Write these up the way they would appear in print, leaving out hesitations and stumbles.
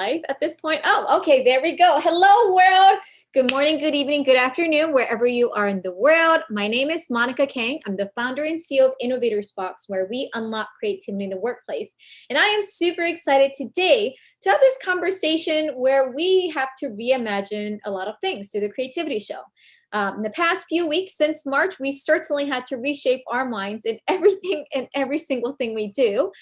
live at this point? Oh, okay, there we go. Hello, world. Good morning, good evening, good afternoon, wherever you are in the world. My name is Monica Kang. I'm the founder and CEO of InnovatorsBox, where we unlock creativity in the workplace. And I am super excited today to have this conversation where we have to reimagine a lot of things through the creativity show. In the past few weeks since March, we've certainly had to reshape our minds in everything and every single thing we do.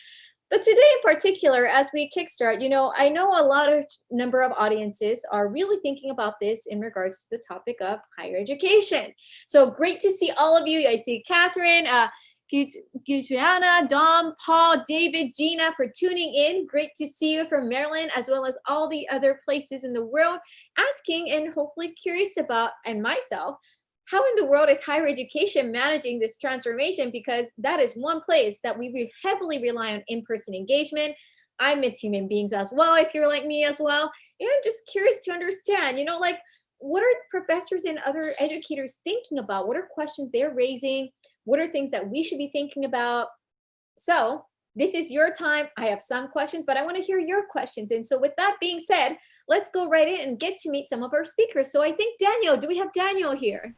But today in particular, as we kickstart, I know a lot of number of audiences are really thinking about this in regards to the topic of higher education. So great to see all of you. I see Catherine, Gudriana, Dom, Paul, David, Gina for tuning in. Great to see you from Maryland, as well as all the other places in the world asking and hopefully curious about, and myself, how in the world is higher education managing this transformation? Because that is one place that we heavily rely on in-person engagement. I miss human beings as well, if you're like me as well. And I'm just curious to understand, what are professors and other educators thinking about? What are questions they're raising? What are things that we should be thinking about? So this is your time. I have some questions, but I want to hear your questions. And so with that being said, let's go right in and get to meet some of our speakers. So I think Daniel, do we have Daniel here?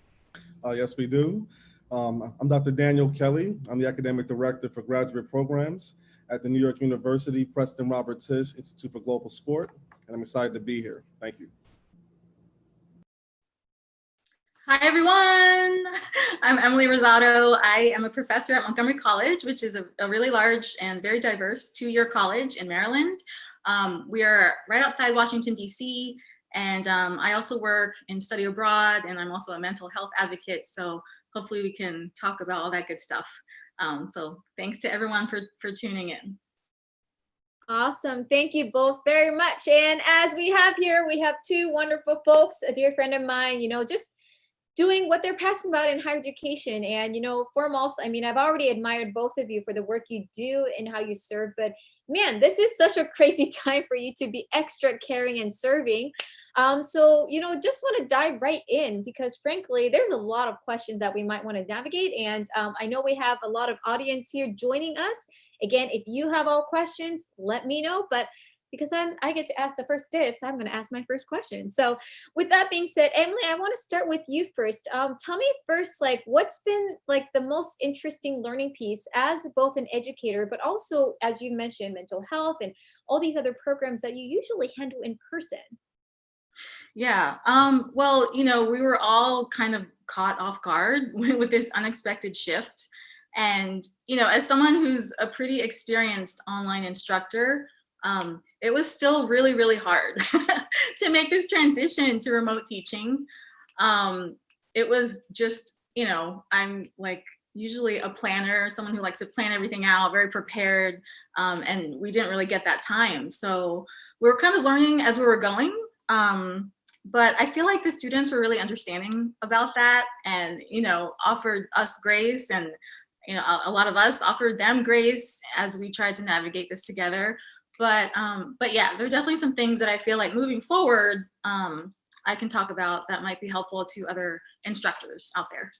Yes, we do. I'm Dr. Daniell Kelly. I'm the Academic Director for Graduate Programs at the New York University Preston Robert Tisch Institute for Global Sport, and I'm excited to be here. Thank you. Hi, everyone. I'm Emily Rosado. I am a professor at Montgomery College, which is a really large and very diverse two-year college in Maryland. We are right outside Washington, D.C., and I also work in study abroad, and I'm also a mental health advocate. So hopefully we can talk about all that good stuff. So thanks to everyone for tuning in. Awesome. Thank you both very much. And as we have here, we have two wonderful folks, a dear friend of mine, just doing what they're passionate about in higher education. And, foremost, I've already admired both of you for the work you do and how you serve, but man, this is such a crazy time for you to be extra caring and serving. So, just want to dive right in because frankly, there's a lot of questions that we might want to navigate. And I know we have a lot of audience here joining us. Again, if you have all questions, let me know. But because I get to ask the first dibs, I'm going to ask my first question. So with that being said, Emily, I want to start with you first. Tell me first, what's been the most interesting learning piece as both an educator, but also, as you mentioned, mental health and all these other programs that you usually handle in person? Yeah, well, we were all kind of caught off guard with this unexpected shift. And, as someone who's a pretty experienced online instructor, it was still really, really hard to make this transition to remote teaching. It was just, I'm usually a planner, someone who likes to plan everything out, very prepared, and we didn't really get that time. So we were kind of learning as we were going, but I feel like the students were really understanding about that and, offered us grace and, a lot of us offered them grace as we tried to navigate this together. But yeah, there are definitely some things that I feel like moving forward, I can talk about that might be helpful to other instructors out there.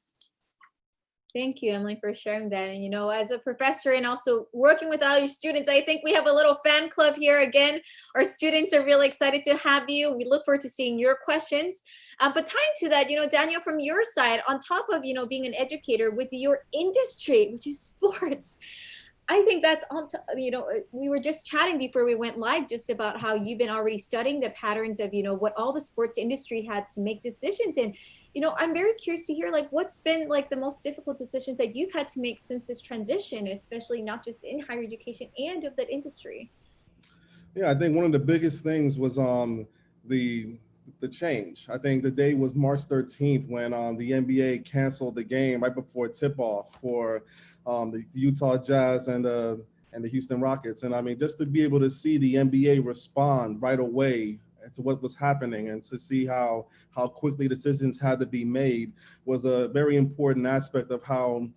Thank you, Emily, for sharing that. And, as a professor and also working with all your students, I think we have a little fan club here. Again, our students are really excited to have you. We look forward to seeing your questions. But tying to that, Daniel, from your side, on top of, being an educator with your industry, which is sports, I think that's on, we were just chatting before we went live just about how you've been already studying the patterns of, what all the sports industry had to make decisions. And, I'm very curious to hear, what's been the most difficult decisions that you've had to make since this transition, especially not just in higher education and of that industry? Yeah, I think one of the biggest things was the change. I think the day was March 13th when the NBA canceled the game right before tip-off for the Utah Jazz and the Houston Rockets. And just to be able to see the NBA respond right away to what was happening and to see how quickly decisions had to be made was a very important aspect of how,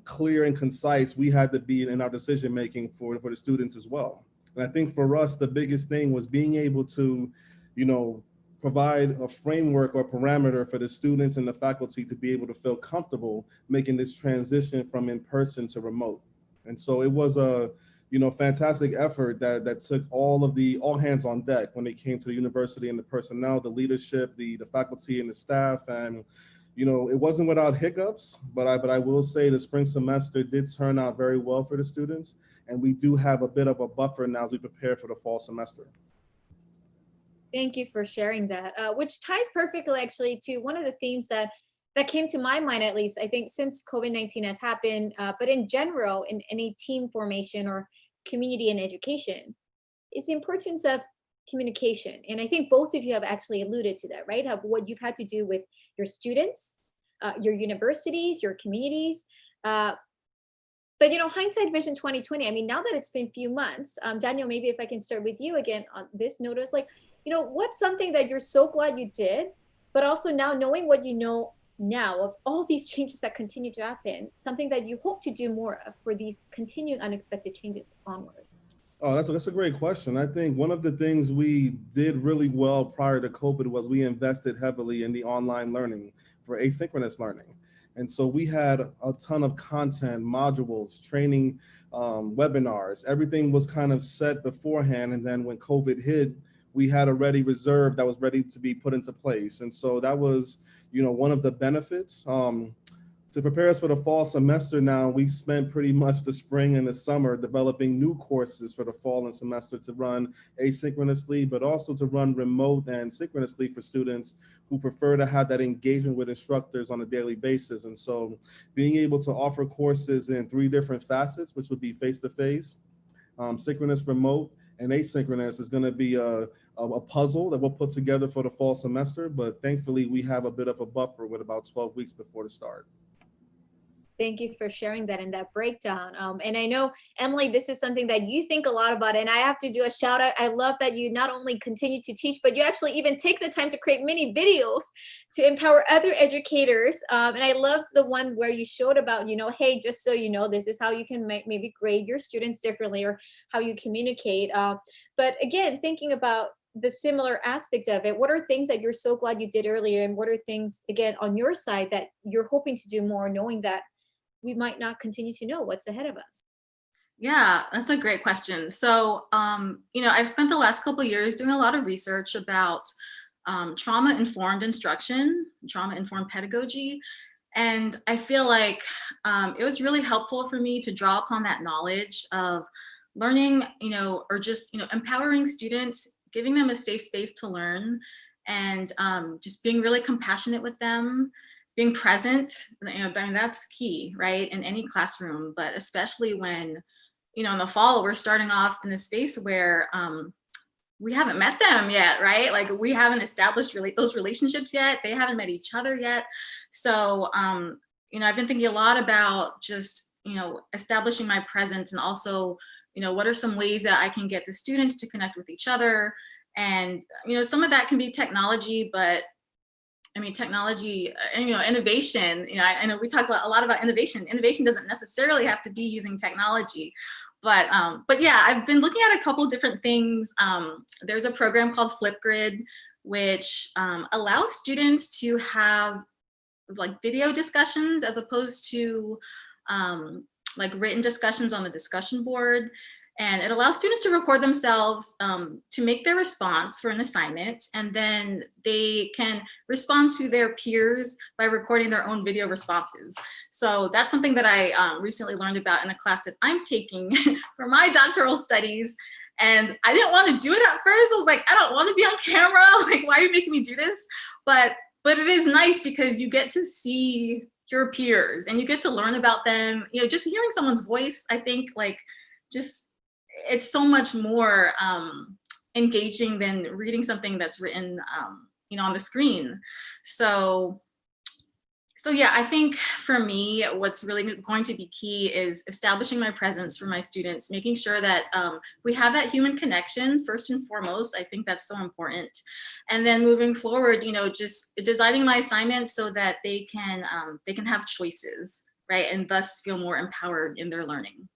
clear and concise we had to be in our decision making for the students as well. And I think for us, the biggest thing was being able to, provide a framework or parameter for the students and the faculty to be able to feel comfortable making this transition from in-person to remote. And so it was fantastic effort that took all hands on deck when it came to the university and the personnel, the leadership, the faculty and the staff. And, it wasn't without hiccups, but I will say the spring semester did turn out very well for the students. And we do have a bit of a buffer now as we prepare for the fall semester. Thank you for sharing that, which ties perfectly actually to one of the themes that came to my mind, at least, I think, since COVID-19 has happened, but in general, in any team formation or community and education, is the importance of communication. And I think both of you have actually alluded to that, right? Of what you've had to do with your students, your universities, your communities. But hindsight vision 2020. I mean, now that it's been a few months, Daniel, maybe if I can start with you again on this notice, like, what's something that you're so glad you did, but also now knowing what you know now of all these changes that continue to happen, something that you hope to do more of for these continued unexpected changes onward? Oh, that's a great question. I think one of the things we did really well prior to COVID was we invested heavily in the online learning for asynchronous learning. And so we had a ton of content, modules, training, webinars. Everything was kind of set beforehand. And then when COVID hit, we had a ready reserve that was ready to be put into place. And so that was, one of the benefits. To prepare us for the fall semester now, we've spent pretty much the spring and the summer developing new courses for the fall and semester to run asynchronously, but also to run remote and synchronously for students who prefer to have that engagement with instructors on a daily basis. And so being able to offer courses in 3 different facets, which would be face-to-face, synchronous, remote, and asynchronous, is going to be a puzzle that we'll put together for the fall semester. But thankfully, we have a bit of a buffer with about 12 weeks before the start. Thank you for sharing that and that breakdown. And I know, Emily, this is something that you think a lot about, and I have to do a shout out. I love that you not only continue to teach, but you actually even take the time to create mini videos to empower other educators. And I loved the one where you showed about, hey, just so you know, this is how you can maybe grade your students differently, or how you communicate. But again, thinking about the similar aspect of it, what are things that you're so glad you did earlier? And what are things, again, on your side that you're hoping to do more, knowing that we might not continue to know what's ahead of us? Yeah, that's a great question. So, I've spent the last couple of years doing a lot of research about trauma-informed instruction, trauma-informed pedagogy. And I feel like it was really helpful for me to draw upon that knowledge of learning, or just, empowering students, giving them a safe space to learn, and just being really compassionate with them, being present. I mean, that's key, right, in any classroom, but especially when, in the fall, we're starting off in a space where we haven't met them yet, right? Like, we haven't established those relationships yet. They haven't met each other yet. So, I've been thinking a lot about just, establishing my presence, and also, what are some ways that I can get the students to connect with each other? And, some of that can be technology, but I mean, technology, innovation, I know we talk a lot about innovation. Innovation doesn't necessarily have to be using technology, but yeah, I've been looking at a couple different things. There's a program called Flipgrid, which allows students to have like video discussions as opposed to like written discussions on the discussion board. And it allows students to record themselves to make their response for an assignment, and then they can respond to their peers by recording their own video responses. So that's something that I recently learned about in a class that I'm taking for my doctoral studies. And I didn't want to do it at first. I was like, I don't want to be on camera. Like, why are you making me do this? But it is nice because you get to see your peers and you get to learn about them. Just hearing someone's voice, I think, like, just it's so much more engaging than reading something that's written, on the screen. So yeah, I think for me, what's really going to be key is establishing my presence for my students, making sure that we have that human connection first and foremost. I think that's so important. And then moving forward, just designing my assignments so that they can have choices, right? And thus feel more empowered in their learning.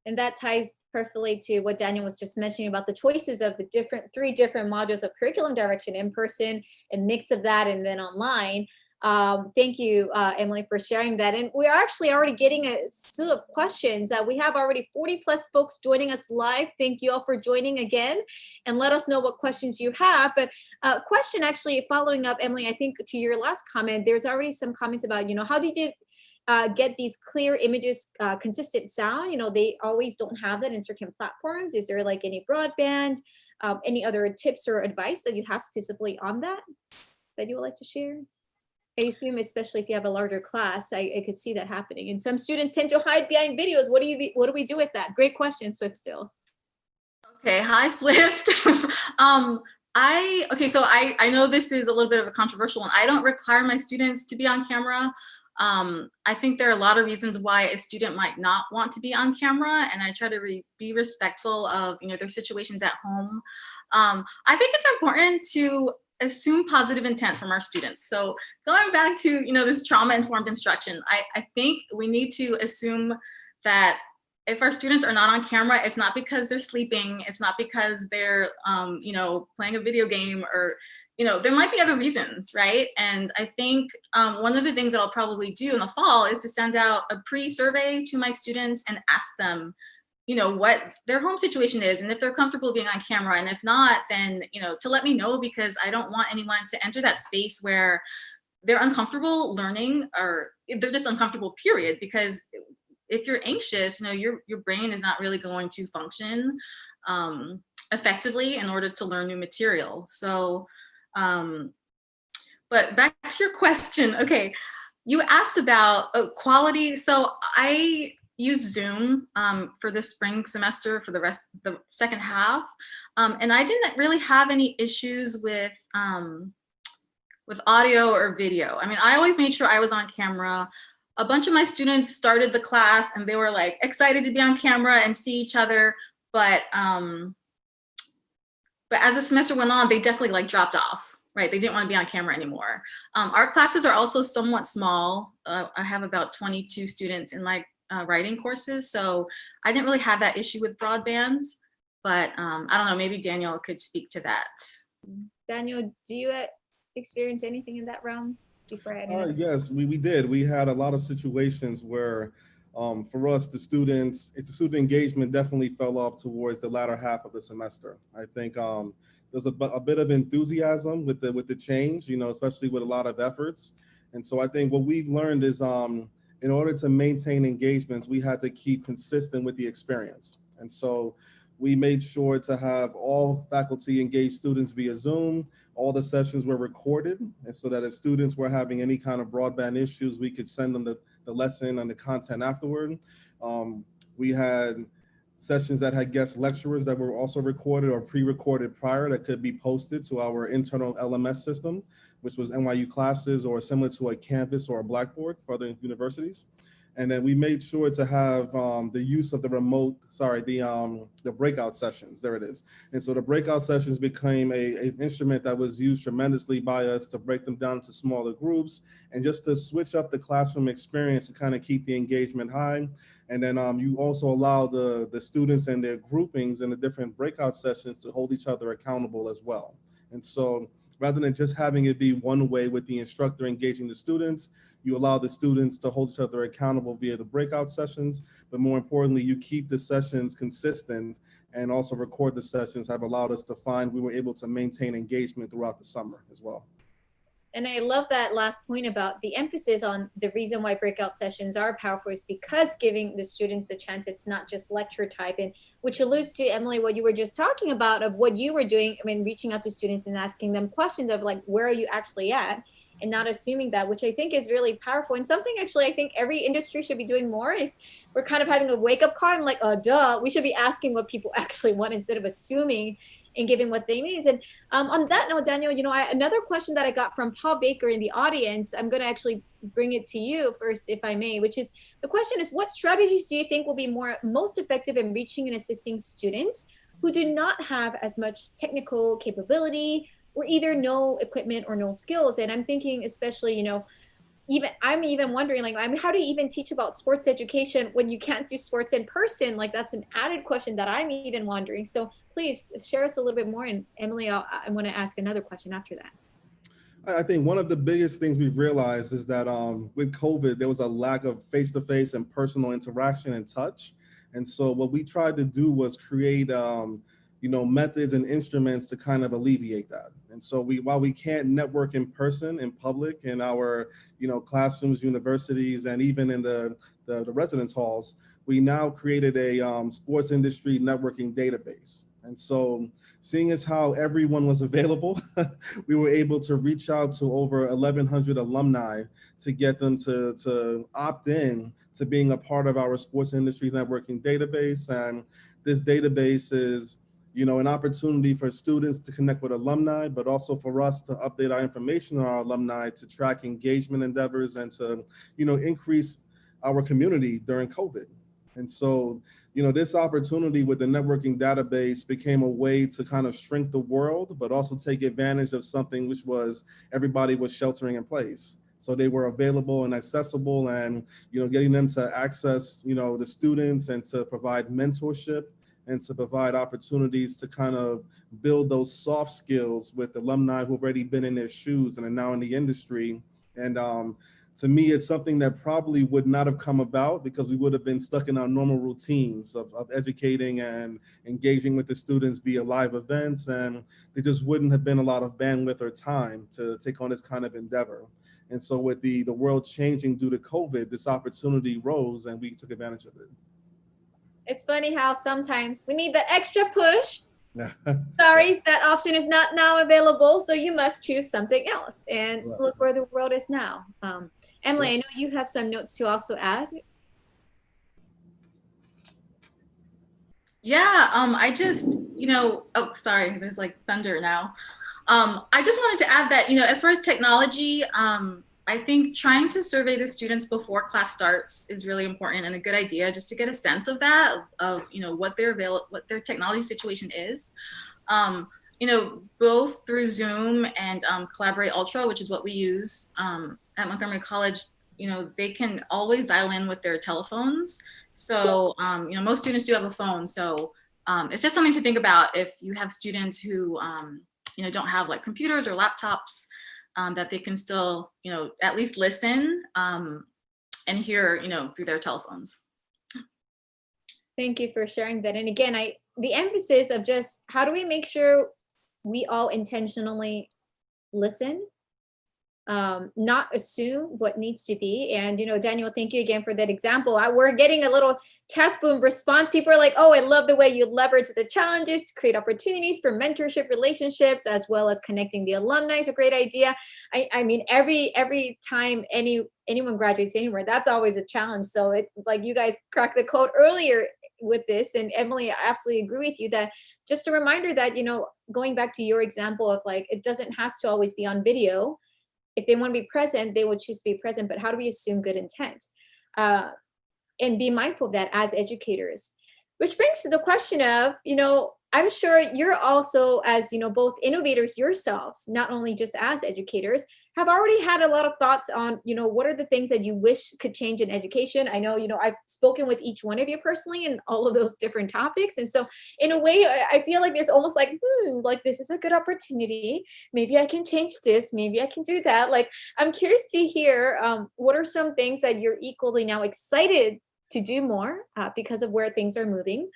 And that ties perfectly to what Daniel was just mentioning about the choices of the 3 different modules of curriculum direction, in person, a mix of that, and then online. Thank you, Emily, for sharing that. And we're actually already getting a slew of questions. We have already 40 plus folks joining us live. Thank you all for joining again, and let us know what questions you have. But question actually following up, Emily, I think to your last comment, there's already some comments about, how did you get these clear images, consistent sound? They always don't have that in certain platforms. Is there like any broadband, any other tips or advice that you have specifically on that you would like to share? I assume, especially if you have a larger class, I could see that happening. And some students tend to hide behind videos. What do we do with that? Great question, Swift Stills. Okay, hi Swift. So I know this is a little bit of a controversial one. I don't require my students to be on camera. I think there are a lot of reasons why a student might not want to be on camera, and I try to be respectful of their situations at home. I think it's important to assume positive intent from our students. So going back to this trauma-informed instruction, I think we need to assume that if our students are not on camera, it's not because they're sleeping, it's not because they're playing a video game, or there might be other reasons, right? And I think one of the things that I'll probably do in the fall is to send out a pre-survey to my students and ask them what their home situation is, and if they're comfortable being on camera, and if not, then to let me know, because I don't want anyone to enter that space where they're uncomfortable learning, or they're just uncomfortable, period. Because if you're anxious, your brain is not really going to function effectively in order to learn new material. So but back to your question. Okay, you asked about quality. So I used Zoom for this spring semester for the second half, and I didn't really have any issues with audio or video. I mean, I always made sure I was on camera. A bunch of my students started the class and they were like excited to be on camera and see each other, but as the semester went on, they definitely like dropped off, right? They didn't want to be on camera anymore. Our classes are also somewhat small. I have about 22 students in my writing courses, so I didn't really have that issue with broadband, but I don't know, maybe Danielle could speak to that. Daniel, do you experience anything in that realm before I Yes, we did. We had a lot of situations where for us, the student engagement definitely fell off towards the latter half of the semester. I think there's a bit of enthusiasm with the change, especially with a lot of efforts. And so I think what we've learned is in order to maintain engagements, we had to keep consistent with the experience. And so we made sure to have all faculty engaged students via Zoom. All the sessions were recorded, and so that if students were having any kind of broadband issues, we could send them the lesson and the content afterward. We had sessions that had guest lecturers that were also recorded or pre-recorded prior that could be posted to our internal LMS system, which was NYU classes or similar to a Canvas or a Blackboard for other universities. And then we made sure to have the use of the breakout sessions. There it is. And so the breakout sessions became an instrument that was used tremendously by us to break them down to smaller groups and just to switch up the classroom experience to kind of keep the engagement high. And then you also allow the students and their groupings in the different breakout sessions to hold each other accountable as well. And so rather than just having it be one way with the instructor engaging the students, you allow the students to hold each other accountable via the breakout sessions, but more importantly, you keep the sessions consistent and also record the sessions have allowed us to find we were able to maintain engagement throughout the summer as well. And I love that last point about the emphasis on the reason why breakout sessions are powerful is because giving the students the chance, it's not just lecture type, and which alludes to, Emily, what you were just talking about of what you were doing, I mean, reaching out to students and asking them questions of like, where are you actually at? And not assuming that, which I think is really powerful. And something actually I think every industry should be doing more is we're kind of having a wake up call and like, oh, duh, we should be asking what people actually want instead of assuming and giving what they need. And on that note, Daniel, another question that I got from Paul Baker in the audience, I'm going to actually bring it to you first, if I may, which is the question is, what strategies do you think will be most effective in reaching and assisting students who do not have as much technical capability or either no equipment or no skills? And I'm thinking especially, I'm even wondering, like, how do you even teach about sports education when you can't do sports in person? Like, that's an added question that I'm even wondering. So please share us a little bit more. And Emily, I want to ask another question after that. I think one of the biggest things we've realized is that with COVID, there was a lack of face-to-face and personal interaction and touch. And so what we tried to do was create, methods and instruments to kind of alleviate that. And so while we can't network in person, in public, in our, classrooms, universities, and even in the residence halls, we now created a sports industry networking database. And so seeing as how everyone was available, we were able to reach out to over 1,100 alumni to get them to opt in to being a part of our sports industry networking database. And this database is, an opportunity for students to connect with alumni, but also for us to update our information on our alumni to track engagement endeavors and to, increase our community during COVID. And so, this opportunity with the networking database became a way to kind of shrink the world, but also take advantage of something which was everybody was sheltering in place. So they were available and accessible, and, getting them to access, the students and to provide mentorship and to provide opportunities to kind of build those soft skills with alumni who've already been in their shoes and are now in the industry. And to me, it's something that probably would not have come about because we would have been stuck in our normal routines of educating and engaging with the students via live events. And there just wouldn't have been a lot of bandwidth or time to take on this kind of endeavor. And so with the world changing due to COVID, this opportunity rose and we took advantage of it. It's funny how sometimes we need the extra push. Yeah. Sorry, that option is not now available, so you must choose something else. And Right. Look where the world is now. Emily, I know you have some notes to also add. Yeah, I just, oh, sorry, there's like thunder now. I just wanted to add that, as far as technology, I think trying to survey the students before class starts is really important and a good idea just to get a sense of that, of what their technology situation is. Both through Zoom and Collaborate Ultra, which is what we use at Montgomery College, they can always dial in with their telephones. So, most students do have a phone. So it's just something to think about if you have students who, don't have like computers or laptops, that they can still, at least listen and hear, through their telephones. Thank you for sharing that. And again, the emphasis of just how do we make sure we all intentionally listen, not assume what needs to be. And, Daniel, thank you again for that example. We're getting a little chat boom response. People are like, oh, I love the way you leverage the challenges to create opportunities for mentorship relationships, as well as connecting the alumni is a great idea. I mean, every time anyone graduates anywhere, that's always a challenge. So it, like you guys cracked the code earlier with this, and Emily, I absolutely agree with you that just a reminder that, going back to your example of like, it doesn't have to always be on video. If they want to be present, they will choose to be present, but how do we assume good intent? And be mindful of that as educators. Which brings to the question of, I'm sure you're also, as both innovators yourselves, not only just as educators, have already had a lot of thoughts on, what are the things that you wish could change in education? I know, I've spoken with each one of you personally in all of those different topics. And so in a way, I feel like there's almost like, like this is a good opportunity. Maybe I can change this. Maybe I can do that. Like, I'm curious to hear, what are some things that you're equally now excited to do more because of where things are moving?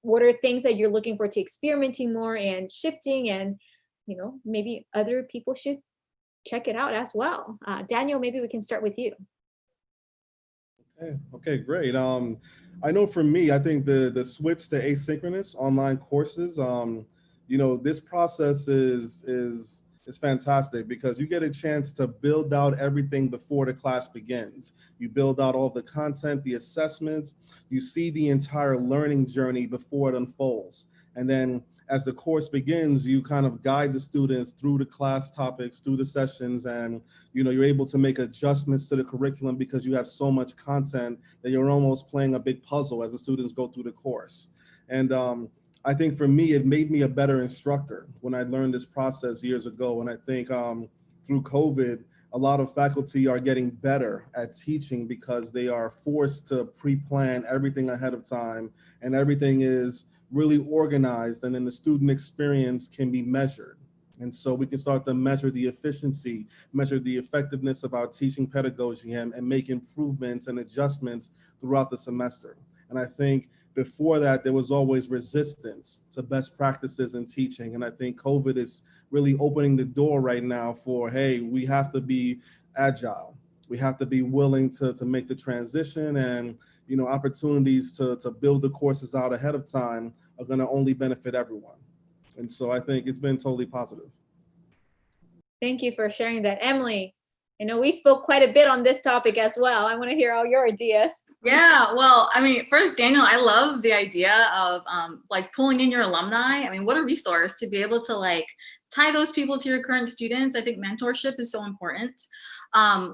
What are things that you're looking for to experimenting more and shifting, and maybe other people should check it out as well? Daniel, maybe we can start with you. Okay, great. I know for me, I think the switch to asynchronous online courses, this process is fantastic because you get a chance to build out everything before the class begins. You build out all the content, the assessments, you see the entire learning journey before it unfolds. And then as the course begins, you kind of guide the students through the class topics, through the sessions, and you're able to make adjustments to the curriculum because you have so much content that you're almost playing a big puzzle as the students go through the course. And I think for me, it made me a better instructor when I learned this process years ago. And I think through COVID, a lot of faculty are getting better at teaching because they are forced to pre-plan everything ahead of time, and everything is really organized, and then the student experience can be measured. And so we can start to measure the efficiency, measure the effectiveness of our teaching pedagogy, and make improvements and adjustments throughout the semester. And I think before that, there was always resistance to best practices in teaching. And I think COVID is really opening the door right now for, hey, we have to be agile. We have to be willing to make the transition, and opportunities to build the courses out ahead of time are going to only benefit everyone. And so I think it's been totally positive. Thank you for sharing that. Emily, I know we spoke quite a bit on this topic as well. I want to hear all your ideas. Yeah, well, I mean, first, Daniel, I love the idea of like pulling in your alumni. I mean, what a resource to be able to like tie those people to your current students. I think mentorship is so important.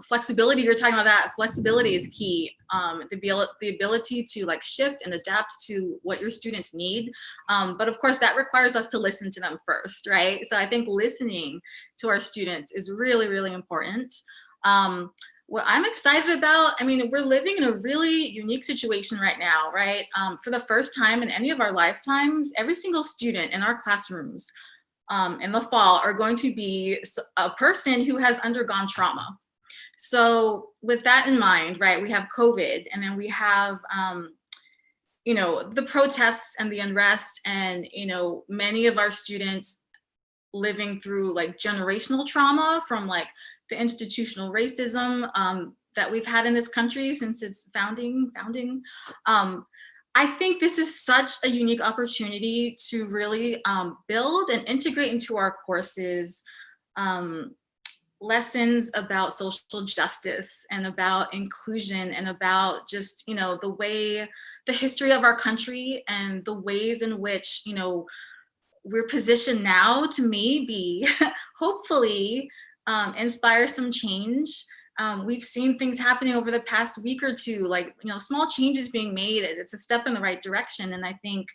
Flexibility, you're talking about that. Flexibility is key. The ability to like shift and adapt to what your students need. But of course, that requires us to listen to them first, right? So I think listening to our students is really, really important. What I'm excited about, I mean, we're living in a really unique situation right now, right? For the first time in any of our lifetimes, every single student in our classrooms in the fall are going to be a person who has undergone trauma. So with that in mind, right, we have COVID, and then we have, the protests and the unrest, and, many of our students living through like generational trauma from like the institutional racism that we've had in this country since its founding. I think this is such a unique opportunity to really build and integrate into our courses lessons about social justice and about inclusion and about just, the history of our country and the ways in which, we're positioned now to maybe, hopefully, inspire some change. We've seen things happening over the past week or two, like, small changes being made. It's a step in the right direction. And I think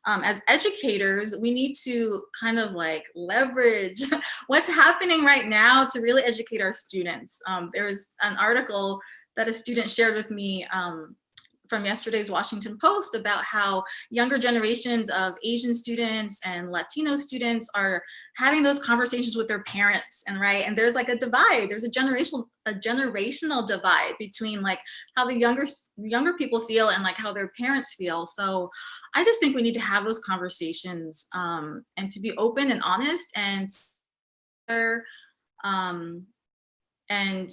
as educators, we need to kind of like leverage what's happening right now to really educate our students. There was an article that a student shared with me from yesterday's Washington Post about how younger generations of Asian students and Latino students are having those conversations with their parents, and right, and there's like a divide. There's a generational divide between like how the younger people feel and like how their parents feel. So I just think we need to have those conversations and to be open and honest and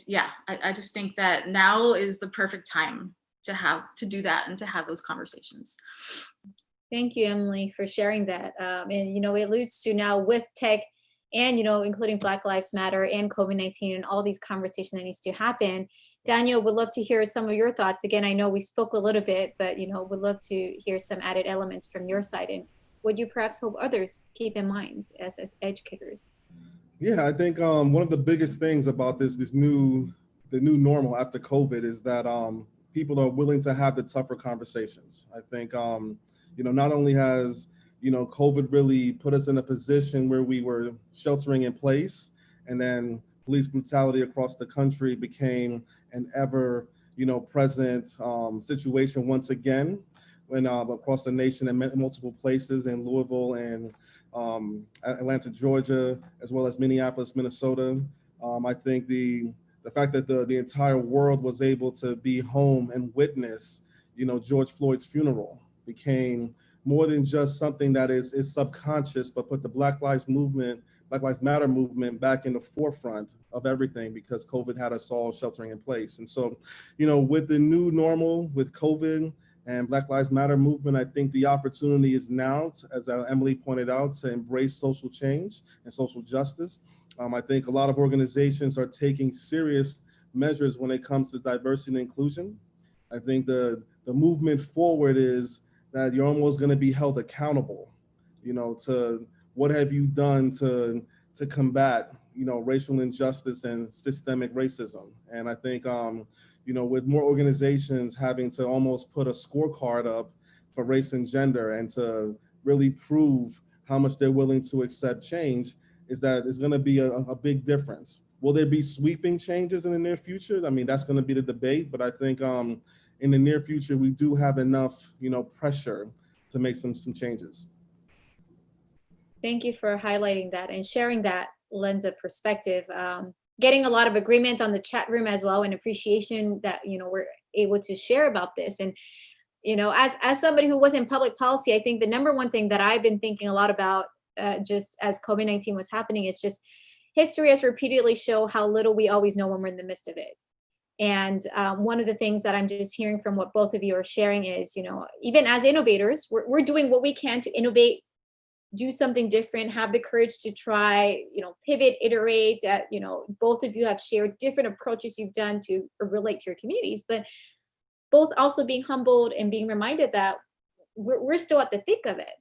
yeah, I just think that now is the perfect time to do that and to have those conversations. Thank you, Emily, for sharing that. And, it alludes to now with tech and, including Black Lives Matter and COVID-19 and all these conversations that needs to happen. Daniel, would love to hear some of your thoughts. Again, I know we spoke a little bit, but, would love to hear some added elements from your side. And would you perhaps hope others keep in mind as educators? Yeah, I think one of the biggest things about the new normal after COVID is that people are willing to have the tougher conversations. I think, not only has, COVID really put us in a position where we were sheltering in place, and then police brutality across the country became an ever, present situation once again, when across the nation in multiple places in Louisville and Atlanta, Georgia, as well as Minneapolis, Minnesota. I think the fact that the entire world was able to be home and witness, George Floyd's funeral became more than just something that is subconscious, but put the Black Lives Matter movement back in the forefront of everything, because COVID had us all sheltering in place. And so, with the new normal, with COVID and Black Lives Matter movement, I think the opportunity is now, as Emily pointed out, to embrace social change and social justice. I think a lot of organizations are taking serious measures when it comes to diversity and inclusion. I think the movement forward is that you're almost going to be held accountable, to what have you done to combat, racial injustice and systemic racism. And I think, with more organizations having to almost put a scorecard up for race and gender and to really prove how much they're willing to accept change, is that it's going to be a big difference. Will there be sweeping changes in the near future? I mean, that's going to be the debate, but I think in the near future, we do have enough, pressure to make some changes. Thank you for highlighting that and sharing that lens of perspective. Getting a lot of agreement on the chat room as well, and appreciation that we're able to share about this. And as somebody who was in public policy, I think the number one thing that I've been thinking a lot about, just as COVID-19 was happening, is just history has repeatedly shown how little we always know when we're in the midst of it. And one of the things that I'm just hearing from what both of you are sharing is, even as innovators, we're doing what we can to innovate, do something different, have the courage to try, pivot, iterate. Both of you have shared different approaches you've done to relate to your communities, but both also being humbled and being reminded that we're still at the thick of it.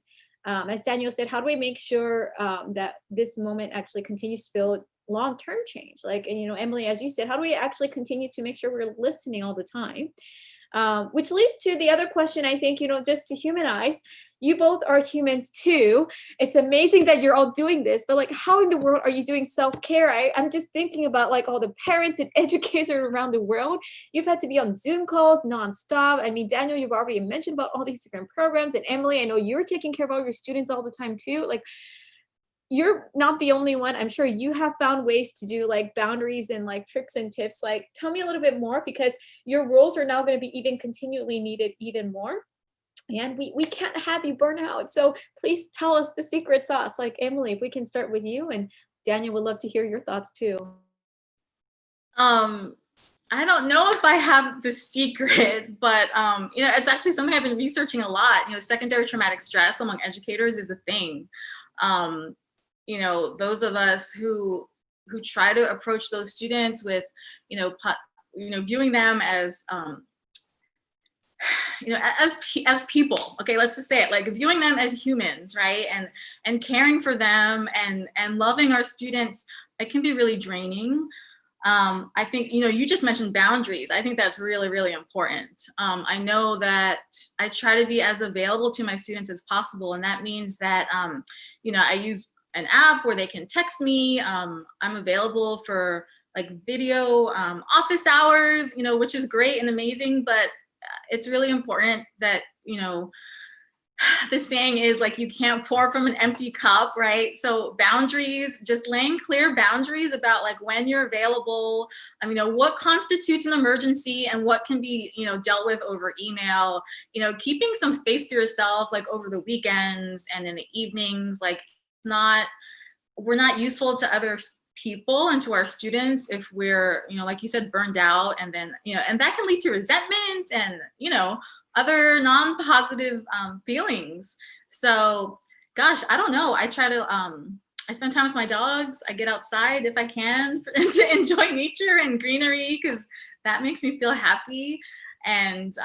As Daniel said, how do we make sure that this moment actually continues to build long-term change? And Emily, as you said, how do we actually continue to make sure we're listening all the time? Which leads to the other question, I think, just to humanize, you both are humans too. It's amazing that you're all doing this, but how in the world are you doing self-care? I'm just thinking about all the parents and educators around the world. You've had to be on Zoom calls nonstop. I mean, Daniel, you've already mentioned about all these different programs, and Emily, I know you're taking care of all your students all the time too. You're not the only one. I'm sure you have found ways to do boundaries and tricks and tips. Tell me a little bit more, because your roles are now going to be even continually needed even more. And we can't have you burn out. So please tell us the secret sauce. Emily, if we can start with you, and Daniel would love to hear your thoughts too. I don't know if I have the secret, but it's actually something I've been researching a lot. Secondary traumatic stress among educators is a thing. Those of us who try to approach those students with, viewing them as, as people. Okay, let's just say it, viewing them as humans, right? And caring for them and loving our students, it can be really draining. I think, you just mentioned boundaries. I think that's really, really important. I know that I try to be as available to my students as possible. And that means that, I use an app where they can text me. I'm available for video office hours, which is great and amazing, but it's really important that, the saying is you can't pour from an empty cup, right? So boundaries, just laying clear boundaries about when you're available, what constitutes an emergency and what can be, dealt with over email, keeping some space for yourself, over the weekends and in the evenings. We're not useful to other people and to our students if we're, like you said, burned out, and then, and that can lead to resentment and, other non-positive feelings. So, gosh, I don't know. I try to, I spend time with my dogs. I get outside if I can to enjoy nature and greenery, because that makes me feel happy. And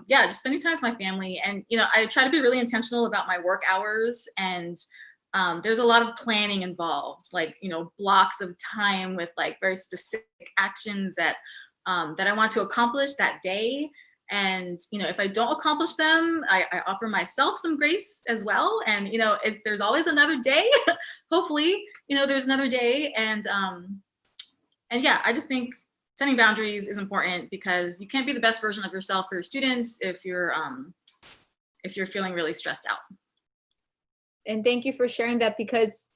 just spending time with my family. And, I try to be really intentional about my work hours, and there's a lot of planning involved, blocks of time with very specific actions that I want to accomplish that day. And, if I don't accomplish them, I offer myself some grace as well. And, if there's always another day, hopefully, there's another day. And I just think setting boundaries is important, because you can't be the best version of yourself for your students if you're feeling really stressed out. And thank you for sharing that, because,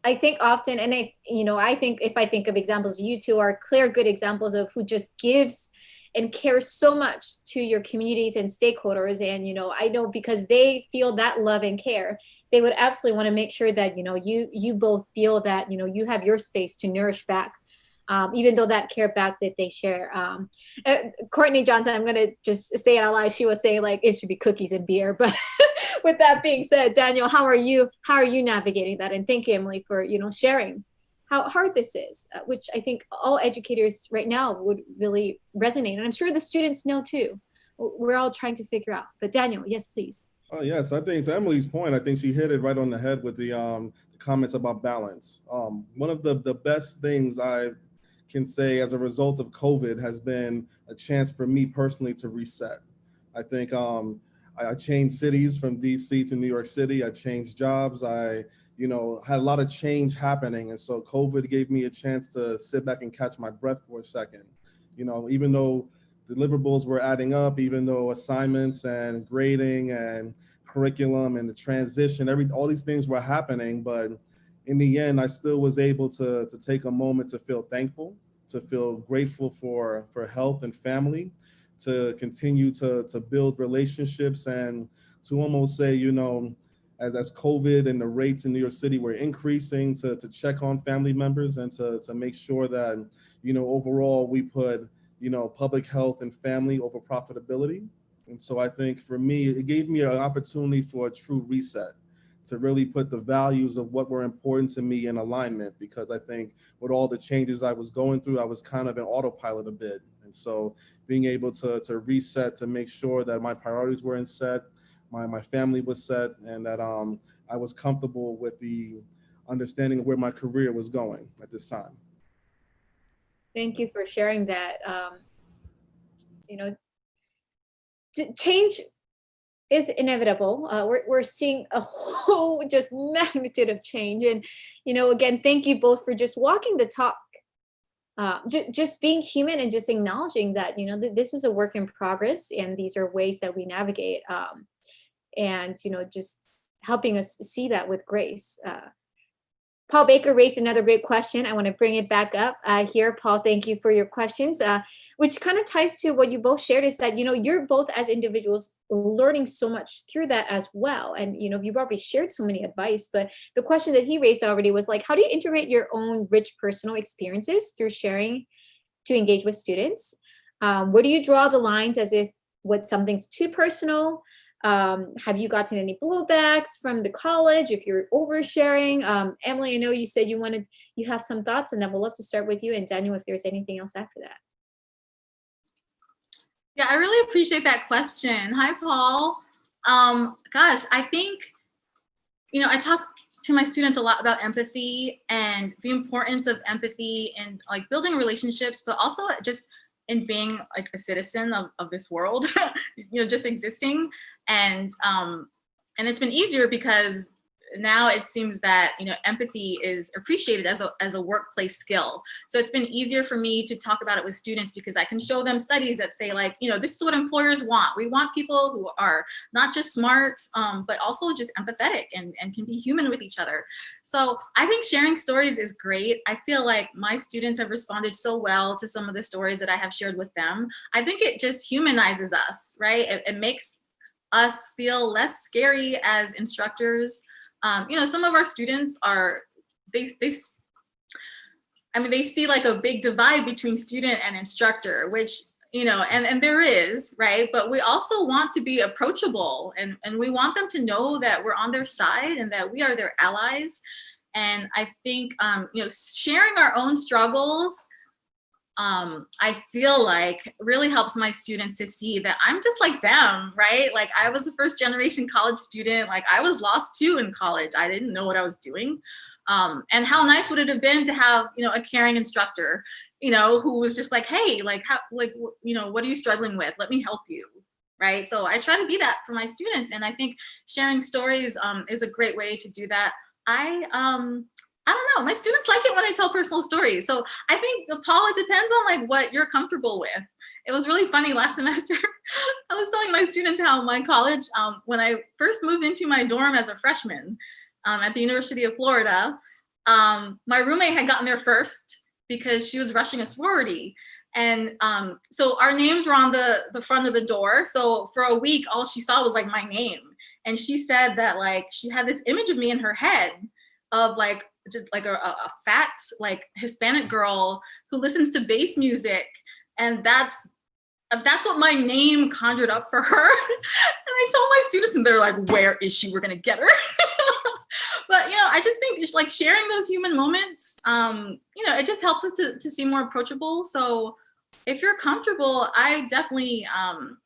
I think often, and I think if I think of examples, you two are clear, good examples of who just gives and cares so much to your communities and stakeholders. And, I know because they feel that love and care, they would absolutely want to make sure that, you both feel that, you have your space to nourish back, even though that care back that they share. Courtney Johnson, I'm going to just say it out loud. She was saying it should be cookies and beer. But with that being said, Daniel, how are you navigating that? And thank you, Emily, for, sharing how hard this is, which I think all educators right now would really resonate. And I'm sure the students know too. We're all trying to figure out. But Daniel, yes, please. Oh, yes. I think to Emily's point, I think she hit it right on the head with the comments about balance. One of the best things I can say as a result of COVID has been a chance for me personally to reset. I think I changed cities from DC to New York City. I changed jobs. I had a lot of change happening. And so COVID gave me a chance to sit back and catch my breath for a second. Even though deliverables were adding up, even though assignments and grading and curriculum and the transition, all these things were happening. But in the end, I still was able to take a moment to feel thankful, to feel grateful for health and family, to continue to build relationships, and to almost say, as COVID and the rates in New York City were increasing, to check on family members and to make sure that, overall we put, public health and family over profitability. And so I think for me, it gave me an opportunity for a true reset, to really put the values of what were important to me in alignment, because I think with all the changes I was going through, I was kind of in autopilot a bit. And so being able to reset, to make sure that my priorities were in set, my family was set, and that I was comfortable with the understanding of where my career was going at this time. Thank you for sharing that. Change is inevitable. We're seeing a whole just magnitude of change. And, again, thank you both for just walking the talk, just being human and just acknowledging that, this is a work in progress and these are ways that we navigate. And, just helping us see that with grace. Paul Baker raised another great question. I want to bring it back up here. Paul, thank you for your questions, which kind of ties to what you both shared, is that, you're both as individuals learning so much through that as well. And, you've already shared so many advice, but the question that he raised already was like, how do you integrate your own rich personal experiences through sharing to engage with students? Where do you draw the lines as if what something's too personal? Have you gotten any blowbacks from the college if you're oversharing? Emily, I know you said you have some thoughts, and then we'll love to start with you, and Daniel, if there's anything else after that. Yeah, I really appreciate that question. Hi, Paul. Gosh, I think, I talk to my students a lot about empathy and the importance of empathy and like building relationships, but also just in being like a citizen of this world, just existing. And it's been easier because now it seems that, empathy is appreciated as a workplace skill. So it's been easier for me to talk about it with students because I can show them studies that say like, this is what employers want. We want people who are not just smart, but also just empathetic and can be human with each other. So I think sharing stories is great. I feel like my students have responded so well to some of the stories that I have shared with them. I think it just humanizes us, right? It makes us feel less scary as instructors. Some of our students they see like a big divide between student and instructor, which, and there is, right? But we also want to be approachable, and we want them to know that we're on their side and that we are their allies. And I think, sharing our own struggles, I feel like really helps my students to see that I'm just like them, right? Like I was a first generation college student. Like I was lost too in college. I didn't know what I was doing. And how nice would it have been to have, a caring instructor, who was just like, hey, like, what are you struggling with? Let me help you. Right. So I try to be that for my students. And I think sharing stories is a great way to do that. I don't know, my students like it when I tell personal stories. So I think, Paul, it depends on like what you're comfortable with. It was really funny last semester. I was telling my students how my college, when I first moved into my dorm as a freshman at the University of Florida, my roommate had gotten there first because she was rushing a sorority. And so our names were on the front of the door. So for a week, all she saw was like my name. And she said that like she had this image of me in her head of like just like a fat like Hispanic girl who listens to bass music, and that's what my name conjured up for her. And I told my students, and they're like, "Where is she? We're gonna get her." But I just think it's like sharing those human moments. It just helps us to seem more approachable. So if you're comfortable, I definitely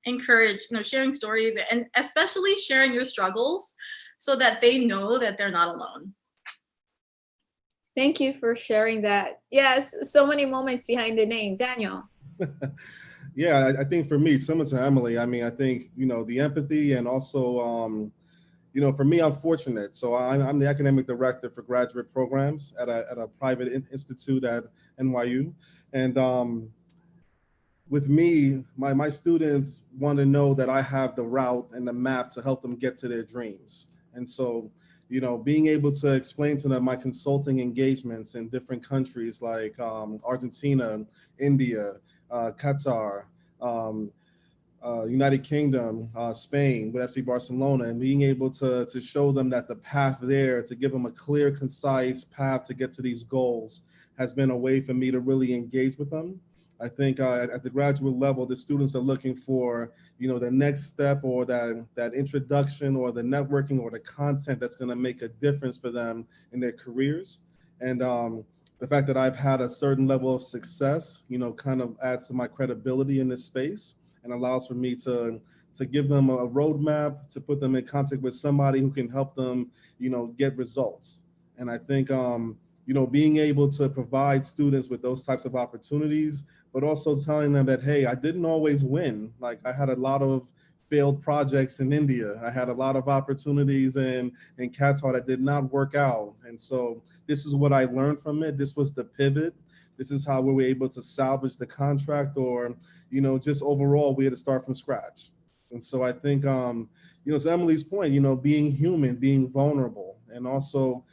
encourage sharing stories, and especially sharing your struggles, so that they know that they're not alone. Thank you for sharing that. Yes, so many moments behind the name. Daniel. Yeah, I think for me, similar to Emily, I mean, I think, the empathy, and also, for me, I'm fortunate. So I'm the academic director for graduate programs at a private institute at NYU. And, with me, my students want to know that I have the route and the map to help them get to their dreams. And so, being able to explain to them my consulting engagements in different countries like Argentina, India, Qatar, United Kingdom, Spain, with FC Barcelona, and being able to show them that the path there, to give them a clear, concise path to get to these goals, has been a way for me to really engage with them. I think at the graduate level, the students are looking for, the next step, or that introduction, or the networking, or the content that's going to make a difference for them in their careers. And the fact that I've had a certain level of success, kind of adds to my credibility in this space, and allows for me to give them a roadmap, to put them in contact with somebody who can help them, get results. And I think, being able to provide students with those types of opportunities, but also telling them that, hey, I didn't always win. Like, I had a lot of failed projects in India. I had a lot of opportunities in Qatar that did not work out. And so this is what I learned from it. This was the pivot. This is how we were able to salvage the contract, or, just overall, we had to start from scratch. And so I think, to Emily's point, being human, being vulnerable, and also,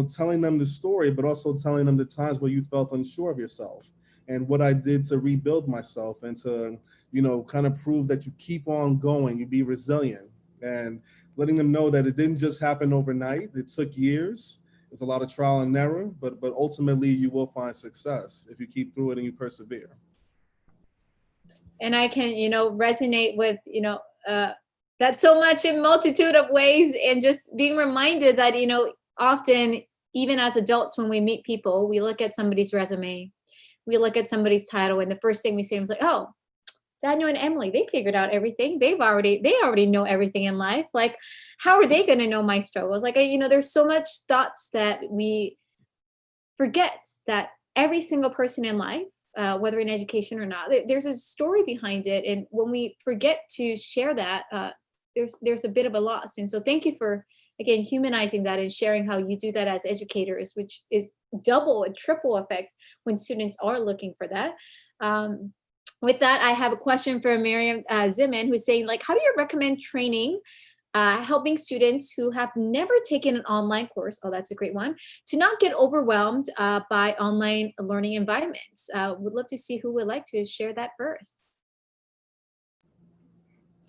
telling them the story, but also telling them the times where you felt unsure of yourself, and what I did to rebuild myself, and to, kind of prove that you keep on going, you be resilient, and letting them know that it didn't just happen overnight. It took years. It's a lot of trial and error, but ultimately you will find success if you keep through it and you persevere. And I can, resonate with, that so much in multitude of ways, and just being reminded that, often, even as adults, when we meet people, we look at somebody's resume, we look at somebody's title, and the first thing we say is like, oh, Daniel and Emily, they figured out everything. They already know everything in life. Like, how are they going to know my struggles? Like, there's so much thoughts that we forget that every single person in life, whether in education or not, there's a story behind it. And when we forget to share that, there's a bit of a loss. And so thank you for, again, humanizing that and sharing how you do that as educators, which is double and triple effect when students are looking for that. With that, I have a question for Miriam Zimin, who's saying, like, how do you recommend training, helping students who have never taken an online course, oh, that's a great one, to not get overwhelmed by online learning environments? Would love to see who would like to share that first.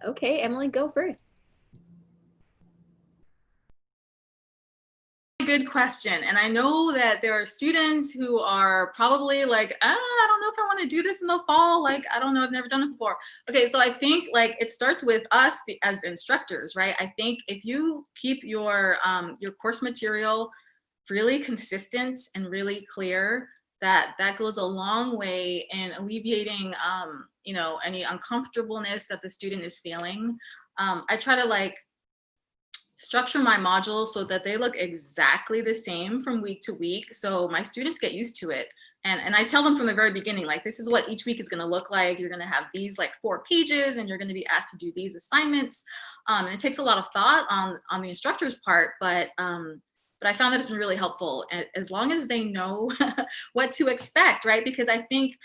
Okay, Emily, go first. Good question. And I know that there are students who are probably like, I don't know if I want to do this in the fall. Like, I don't know, I've never done it before. Okay, so I think like it starts with us as instructors, right? I think if you keep your course material really consistent and really clear, that goes a long way in alleviating any uncomfortableness that the student is feeling. I try to like structure my modules so that they look exactly the same from week to week, so my students get used to it. And I tell them from the very beginning, like, this is what each week is going to look like. You're going to have these like 4 pages, and you're going to be asked to do these assignments. And it takes a lot of thought on the instructor's part, but I found that it's been really helpful, as long as they know what to expect, right? Because I think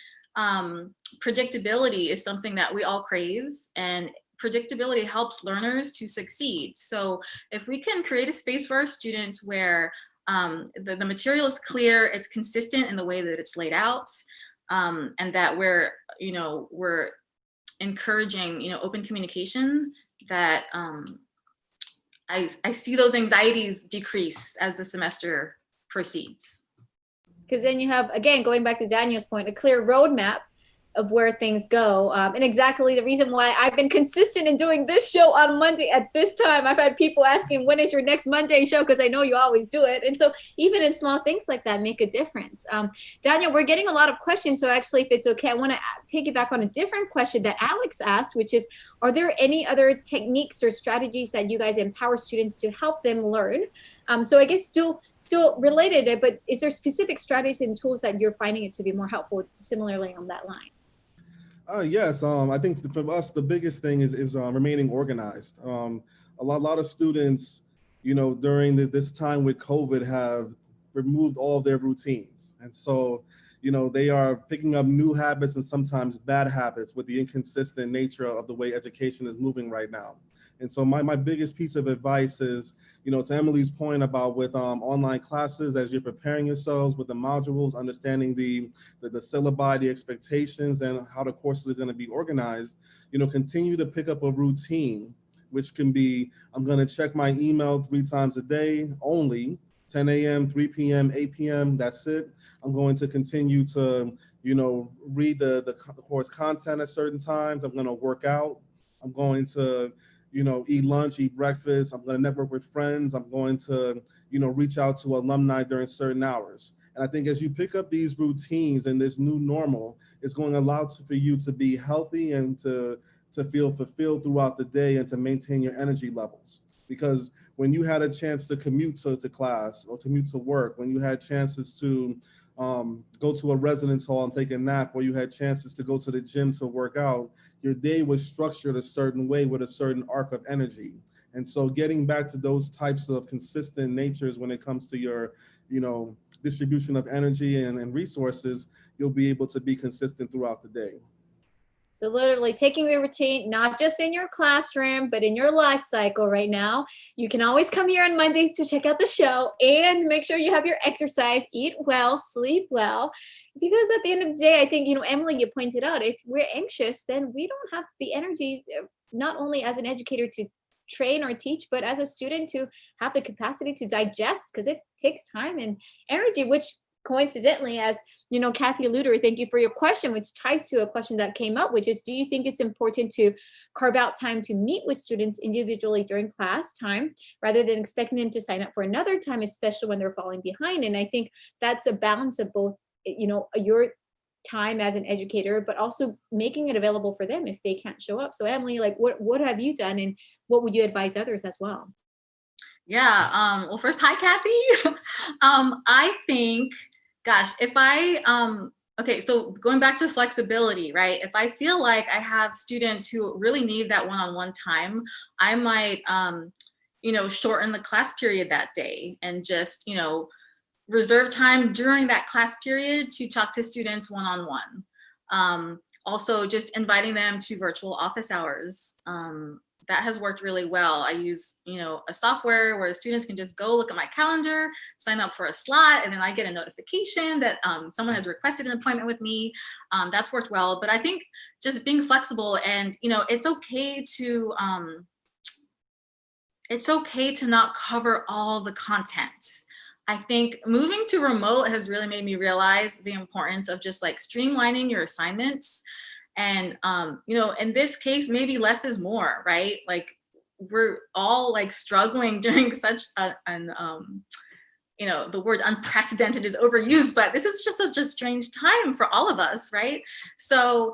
predictability is something that we all crave, and predictability helps learners to succeed. So if we can create a space for our students where the material is clear, it's consistent in the way that it's laid out, and that we're encouraging open communication, that I see those anxieties decrease as the semester proceeds. Because then you have, again, going back to Daniel's point, a clear roadmap of where things go. And exactly the reason why I've been consistent in doing this show on Monday at this time. I've had people asking, when is your next Monday show? Because I know you always do it. And so even in small things like that make a difference. Daniel, we're getting a lot of questions. So actually, if it's okay, I want to piggyback on a different question that Alex asked, which is, are there any other techniques or strategies that you guys empower students to help them learn? So I guess still related, but is there specific strategies and tools that you're finding it to be more helpful, similarly on that line? Yes, I think for us, the biggest thing is remaining organized. A lot of students, during this time with COVID, have removed all of their routines. And so, they are picking up new habits and sometimes bad habits with the inconsistent nature of the way education is moving right now. And so my biggest piece of advice is, to Emily's point about with online classes, as you're preparing yourselves with the modules, understanding the syllabi, the expectations, and how the courses are going to be organized, continue to pick up a routine, which can be, I'm going to check my email 3 times a day only, 10 a.m., 3 p.m., 8 p.m., that's it. I'm going to continue to, read the course content at certain times. I'm going to work out. I'm going to, eat lunch, eat breakfast. I'm going to network with friends. I'm going to, reach out to alumni during certain hours. And I think as you pick up these routines and this new normal, it's going to allow for you to be healthy and to feel fulfilled throughout the day and to maintain your energy levels. Because when you had a chance to commute to class or commute to work, when you had chances to go to a residence hall and take a nap, or you had chances to go to the gym to work out, your day was structured a certain way with a certain arc of energy. And so getting back to those types of consistent natures when it comes to your, distribution of energy and resources, you'll be able to be consistent throughout the day. So literally taking the routine, not just in your classroom, but in your life cycle right now. You can always come here on Mondays to check out the show and make sure you have your exercise, eat well, sleep well. Because at the end of the day, I think, Emily, you pointed out, if we're anxious, then we don't have the energy, not only as an educator to train or teach, but as a student to have the capacity to digest, because it takes time and energy, which coincidentally, as Kathy alluded, thank you for your question, which ties to a question that came up, which is, do you think it's important to carve out time to meet with students individually during class time rather than expecting them to sign up for another time, especially when they're falling behind? And I think that's a balance of both, your time as an educator, but also making it available for them if they can't show up. So Emily, what have you done, and what would you advise others as well? Yeah. Well, first, hi, Kathy. I think, gosh, if I, okay, so going back to flexibility, right? If I feel like I have students who really need that one-on-one time, I might, shorten the class period that day and just, reserve time during that class period to talk to students one-on-one. Also, just inviting them to virtual office hours. That has worked really well. I use, a software where students can just go look at my calendar, sign up for a slot, and then I get a notification that someone has requested an appointment with me. That's worked well. But I think just being flexible, and it's okay to not cover all the content. I think moving to remote has really made me realize the importance of just streamlining your assignments. And, in this case, maybe less is more, right? We're all struggling during such the word unprecedented is overused, but this is just such a strange time for all of us, right? So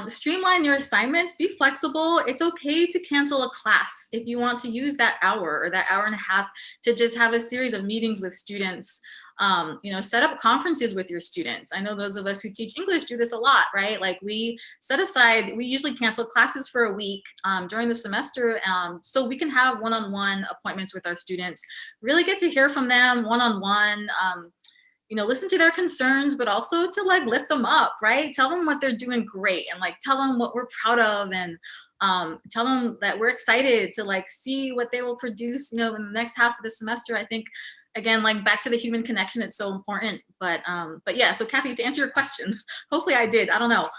streamline your assignments, be flexible. It's okay to cancel a class if you want to use that hour or that hour and a half to just have a series of meetings with students. Set up conferences with your students. I know those of us who teach English do this a lot, right? We usually cancel classes for a week during the semester so we can have one-on-one appointments with our students, really get to hear from them one-on-one, listen to their concerns, but also to lift them up, right? Tell them what they're doing great, and tell them what we're proud of, and tell them that we're excited to see what they will produce, in the next half of the semester. I think, again, back to the human connection, it's so important. But yeah, so Kathy, to answer your question, hopefully I did, I don't know.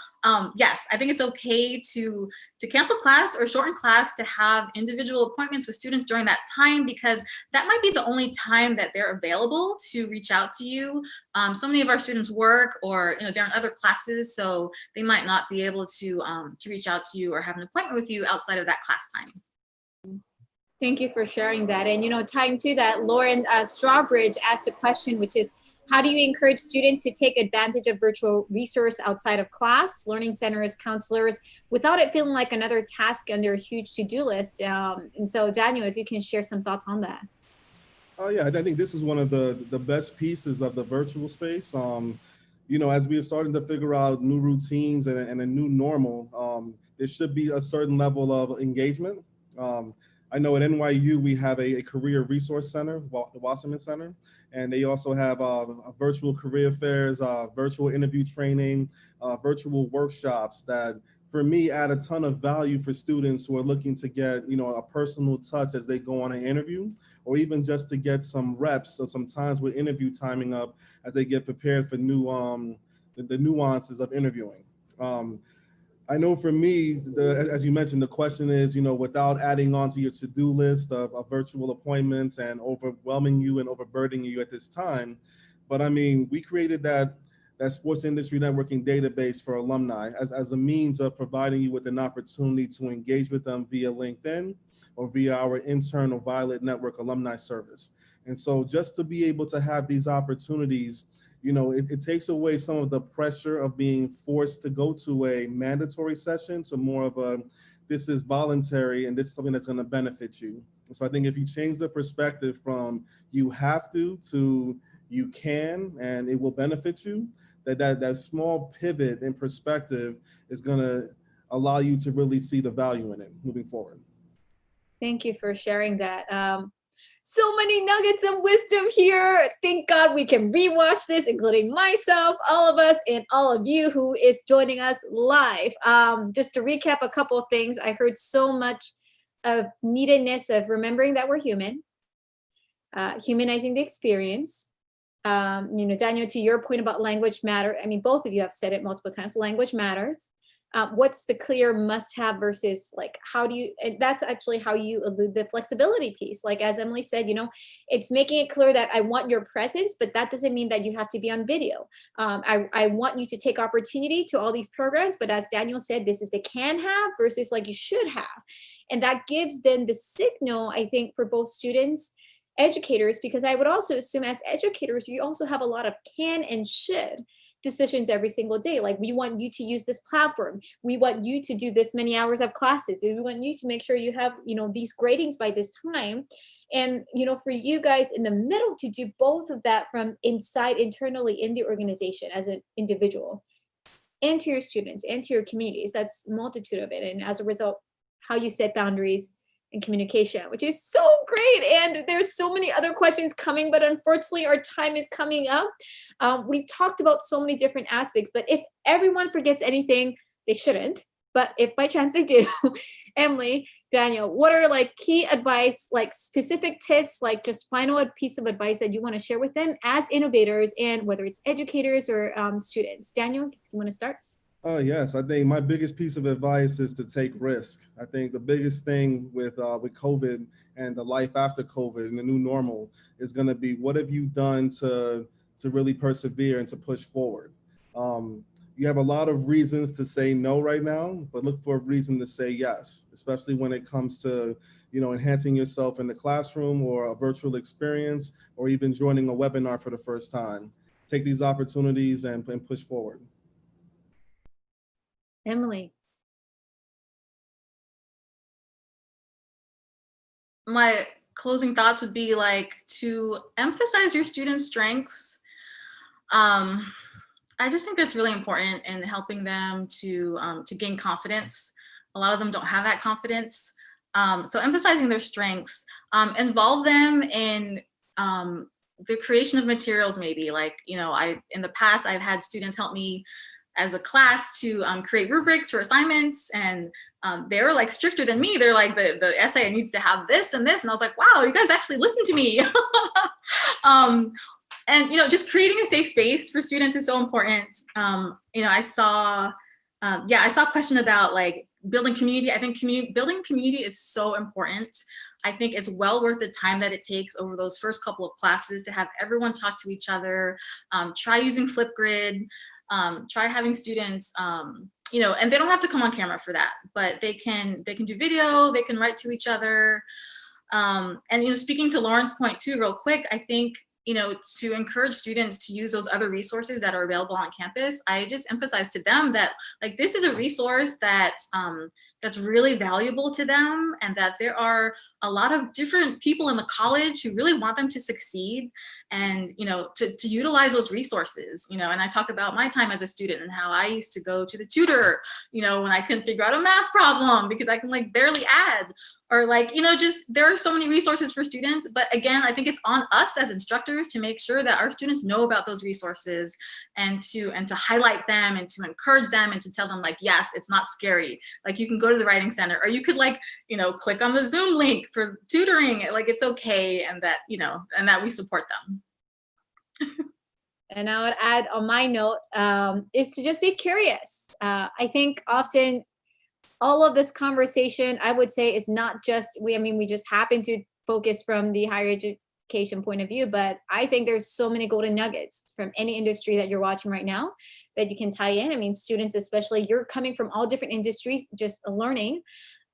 Yes, I think it's okay to cancel class or shorten class to have individual appointments with students during that time, because that might be the only time that they're available to reach out to you. So many of our students work, or they're in other classes, so they might not be able to reach out to you or have an appointment with you outside of that class time. Thank you for sharing that. And, tying to that, Lauren Strawbridge asked a question, which is, how do you encourage students to take advantage of virtual resource outside of class, learning centers, counselors, without it feeling like another task on their huge to-do list? And so, Daniel, if you can share some thoughts on that. Oh, yeah, I think this is one of the best pieces of the virtual space. As we are starting to figure out new routines and a new normal, there should be a certain level of engagement. I know at NYU, we have a career resource center, the Wasserman Center, and they also have virtual career fairs, virtual interview training, virtual workshops that, for me, add a ton of value for students who are looking to get, a personal touch as they go on an interview, or even just to get some reps, so sometimes with interview timing up as they get prepared for the nuances of interviewing. I know for me, as you mentioned, the question is, without adding on to your to-do list of virtual appointments and overwhelming you and overburdening you at this time. But I mean, we created that sports industry networking database for alumni as a means of providing you with an opportunity to engage with them via LinkedIn or via our internal Violet Network alumni service. And so just to be able to have these opportunities, it takes away some of the pressure of being forced to go to a mandatory session to more of a, this is voluntary and this is something that's going to benefit you. So I think if you change the perspective from you have to you can and it will benefit you, that small pivot in perspective is going to allow you to really see the value in it moving forward. Thank you for sharing that. So many nuggets of wisdom here. Thank God we can rewatch this, including myself, all of us, and all of you who is joining us live. Just to recap a couple of things, I heard so much of neededness of remembering that we're human, humanizing the experience. Daniel, to your point about language matter, I mean, both of you have said it multiple times, language matters. What's the clear must-have versus like, how do you, and that's actually how you elude the flexibility piece. Like, as Emily said, it's making it clear that I want your presence, but that doesn't mean that you have to be on video. I want you to take opportunity to all these programs, but as Daniel said, this is the can have versus like you should have. And that gives then the signal, I think, for both students, educators, because I would also assume as educators, you also have a lot of can and should decisions every single day. Like, we want you to use this platform. We want you to do this many hours of classes. We want you to make sure you have, these gradings by this time. And, for you guys in the middle to do both of that from inside internally in the organization as an individual and to your students and to your communities, that's a multitude of it. And as a result, how you set boundaries and communication, which is so great. And there's so many other questions coming, but unfortunately our time is coming up. We talked about so many different aspects, but if everyone forgets anything, they shouldn't. But if by chance they do, Emily, Daniel, what are like key advice, like specific tips, like just final piece of advice that you want to share with them as innovators, and whether it's educators or students? Daniel, if you want to start. Yes, I think my biggest piece of advice is to take risk. I think the biggest thing with COVID and the life after COVID and the new normal is going to be, what have you done to really persevere and to push forward? You have a lot of reasons to say no right now, but look for a reason to say yes, especially when it comes to enhancing yourself in the classroom or a virtual experience, or even joining a webinar for the first time. Take these opportunities and push forward. Emily. My closing thoughts would be like to emphasize your students' strengths. I just think that's really important in helping them to gain confidence. A lot of them don't have that confidence. So emphasizing their strengths, involve them in the creation of materials, maybe. Like, in the past, I've had students help me as a class to create rubrics for assignments, and they were like stricter than me. They're like, the essay needs to have this and this. And I was like, wow, you guys actually listen to me. And, just creating a safe space for students is so important. I saw a question about like building community. I think building community is so important. I think it's well worth the time that it takes over those first couple of classes to have everyone talk to each other. Try using Flipgrid. Try having students, and they don't have to come on camera for that, but they can do video, they can write to each other. And, speaking to Lauren's point too, real quick, I think, to encourage students to use those other resources that are available on campus, I just emphasize to them that like, this is a resource that that's really valuable to them, and that there are a lot of different people in the college who really want them to succeed, and to utilize those resources. And I talk about my time as a student and how I used to go to the tutor when I couldn't figure out a math problem because I can like barely add, or like just there are so many resources for students. But again, I think it's on us as instructors to make sure that our students know about those resources, and to highlight them, and to encourage them, and to tell them like, yes, it's not scary, like you can go to the writing center, or you could like click on the Zoom link for tutoring, like it's okay, and that and that we support them. And I would add on my note is to just be curious. I think often all of this conversation, I would say, is not just we just happen to focus from the higher education point of view, but I think there's so many golden nuggets from any industry that you're watching right now that you can tie in. I mean, students, especially, you're coming from all different industries, just learning.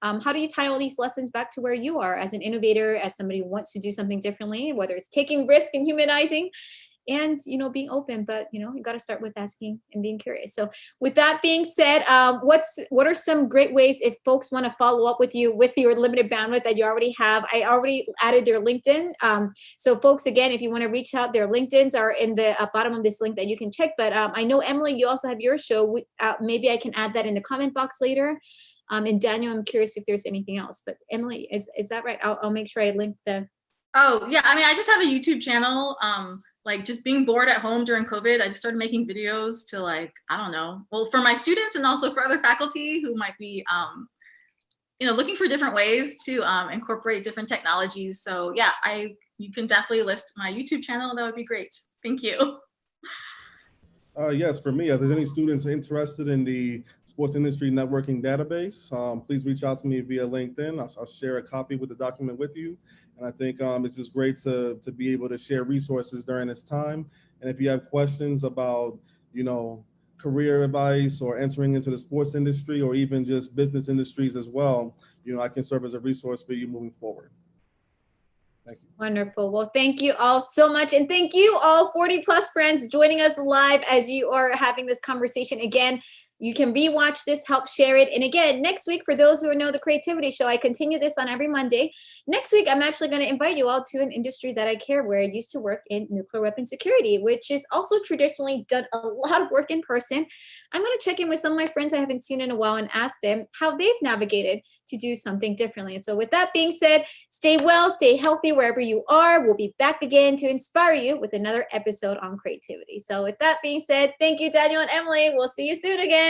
How do you tie all these lessons back to where you are as an innovator, as somebody who wants to do something differently, whether it's taking risk and humanizing, and being open, but you got to start with asking and being curious. So with that being said, what are some great ways if folks want to follow up with you with your limited bandwidth that you already have? I already added their LinkedIn. So folks, again, if you want to reach out, their LinkedIns are in the bottom of this link that you can check. But I know, Emily, you also have your show. Maybe I can add that in the comment box later. And Daniel, I'm curious if there's anything else, but Emily, is that right? I'll make sure I link the. Oh yeah, I mean, I just have a YouTube channel. Like just being bored at home during COVID, I just started making videos to like, I don't know, well, for my students and also for other faculty who might be, looking for different ways to incorporate different technologies. So yeah, you can definitely list my YouTube channel. That would be great. Thank you. Yes, for me, if there's any students interested in the sports industry networking database, please reach out to me via LinkedIn. I'll share a copy with the document with you. And I think it's just great to be able to share resources during this time. And if you have questions about, career advice or entering into the sports industry or even just business industries as well, I can serve as a resource for you moving forward. Thank you. Wonderful. Well, thank you all so much. And thank you all 40 plus friends joining us live as you are having this conversation. Again, you can rewatch this, help share it. And again, next week, for those who know the Creativity Show, I continue this on every Monday. Next week, I'm actually going to invite you all to an industry that I care, where I used to work in nuclear weapon security, which is also traditionally done a lot of work in person. I'm going to check in with some of my friends I haven't seen in a while and ask them how they've navigated to do something differently. And so with that being said, stay well, stay healthy wherever you are. We'll be back again to inspire you with another episode on creativity. So with that being said, thank you, Daniel and Emily. We'll see you soon again.